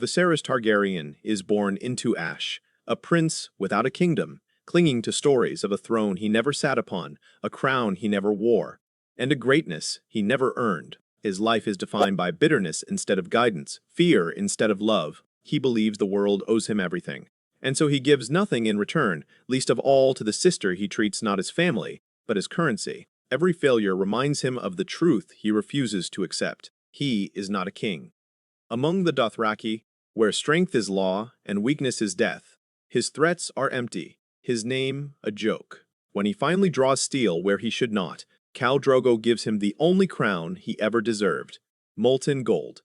Viserys Targaryen is born into ash, a prince without a kingdom, clinging to stories of a throne he never sat upon, a crown he never wore, and a greatness he never earned. His life is defined by bitterness instead of guidance, fear instead of love. He believes the world owes him everything, and so he gives nothing in return, least of all to the sister he treats not as family, but as currency. Every failure reminds him of the truth he refuses to accept. He is not a king. Among the Dothraki, where strength is law and weakness is death, his threats are empty, his name a joke. When he finally draws steel where he should not, Khal Drogo gives him the only crown he ever deserved, molten gold.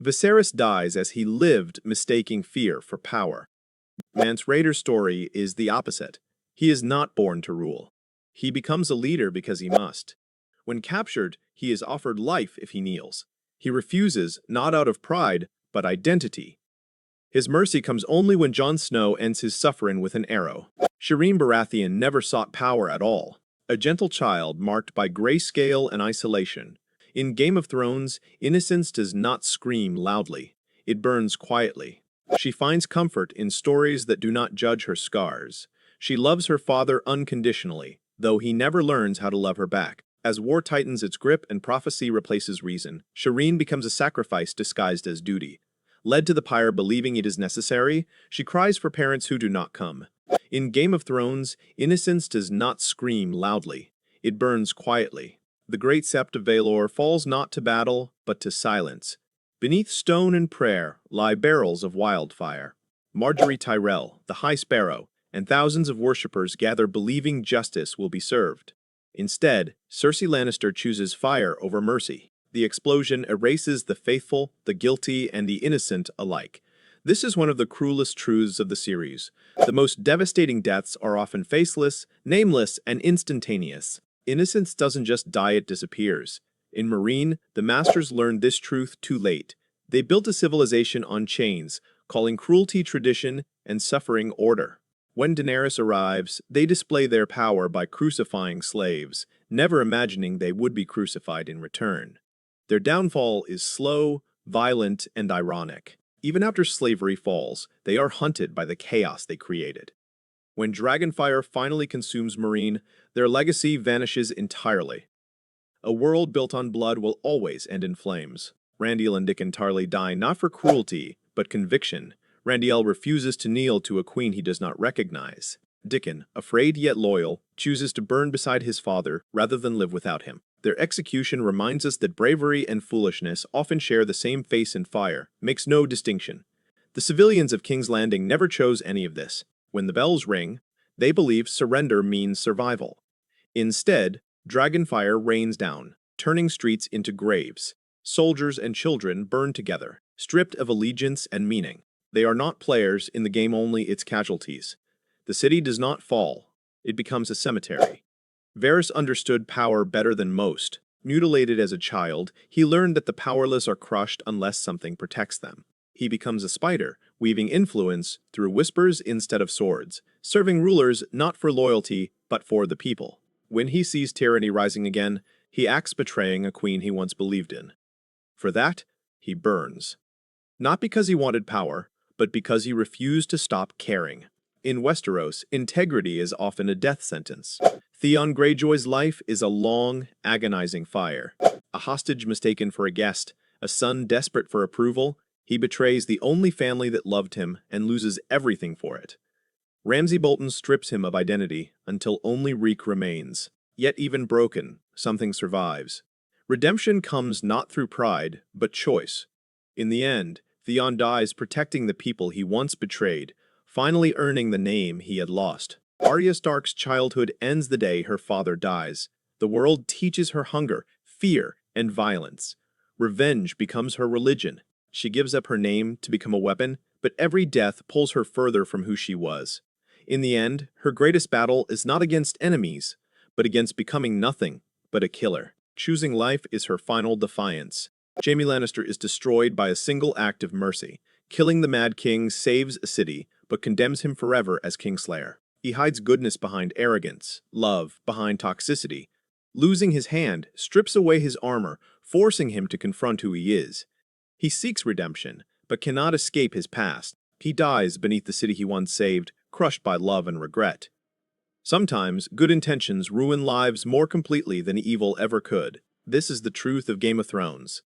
Viserys dies as he lived, mistaking fear for power. Mance Rayder's story is the opposite. He is not born to rule. He becomes a leader because he must. When captured, he is offered life if he kneels. He refuses, not out of pride, but identity. His mercy comes only when Jon Snow ends his suffering with an arrow. Shireen Baratheon never sought power at all, a gentle child marked by grayscale and isolation. In Game of Thrones, innocence does not scream loudly. It burns quietly. She finds comfort in stories that do not judge her scars. She loves her father unconditionally, though he never learns how to love her back. As war tightens its grip and prophecy replaces reason, Shireen becomes a sacrifice disguised as duty. Led to the pyre believing it is necessary, she cries for parents who do not come. In Game of Thrones, innocence does not scream loudly. It burns quietly. The great sept of Vaelor falls not to battle, but to silence. Beneath stone and prayer lie barrels of wildfire. Marjorie Tyrell, the High Sparrow, and thousands of worshippers gather believing justice will be served. Instead, Cersei Lannister chooses fire over mercy. The explosion erases the faithful, the guilty, and the innocent alike. This is one of the cruelest truths of the series. The most devastating deaths are often faceless, nameless, and instantaneous. Innocence doesn't just die, it disappears. In Meereen, the Masters learned this truth too late. They built a civilization on chains, calling cruelty tradition and suffering order. When Daenerys arrives, they display their power by crucifying slaves, never imagining they would be crucified in return. Their downfall is slow, violent, and ironic. Even after slavery falls, they are hunted by the chaos they created. When Dragonfire finally consumes Meereen, their legacy vanishes entirely. A world built on blood will always end in flames. Randyll and Dickon Tarly die not for cruelty, but conviction. Randyll refuses to kneel to a queen he does not recognize. Dickon, afraid yet loyal, chooses to burn beside his father rather than live without him. Their execution reminds us that bravery and foolishness often share the same face in fire, makes no distinction. The civilians of King's Landing never chose any of this. When the bells ring, they believe surrender means survival. Instead, Dragonfire rains down, turning streets into graves. Soldiers and children burn together, stripped of allegiance and meaning. They are not players in the game, only its casualties. The city does not fall. It becomes a cemetery. Varys understood power better than most. Mutilated as a child, he learned that the powerless are crushed unless something protects them. He becomes a spider, weaving influence through whispers instead of swords, serving rulers not for loyalty, but for the people. When he sees tyranny rising again, he acts betraying a queen he once believed in. For that, he burns. Not because he wanted power, but because he refused to stop caring. In Westeros, integrity is often a death sentence. Theon Greyjoy's life is a long, agonizing fire. A hostage mistaken for a guest, a son desperate for approval, he betrays the only family that loved him and loses everything for it. Ramsay Bolton strips him of identity until only reek remains. Yet even broken, something survives. Redemption comes not through pride, but choice. In the end, Theon dies protecting the people he once betrayed, finally earning the name he had lost. Arya Stark's childhood ends the day her father dies. The world teaches her hunger, fear, and violence. Revenge becomes her religion. She gives up her name to become a weapon, but every death pulls her further from who she was. In the end, her greatest battle is not against enemies, but against becoming nothing but a killer. Choosing life is her final defiance. Jaime Lannister is destroyed by a single act of mercy. Killing the Mad King saves a city, but condemns him forever as Kingslayer. He hides goodness behind arrogance, love behind toxicity. Losing his hand strips away his armor, forcing him to confront who he is. He seeks redemption, but cannot escape his past. He dies beneath the city he once saved, crushed by love and regret. Sometimes, good intentions ruin lives more completely than evil ever could. This is the truth of Game of Thrones.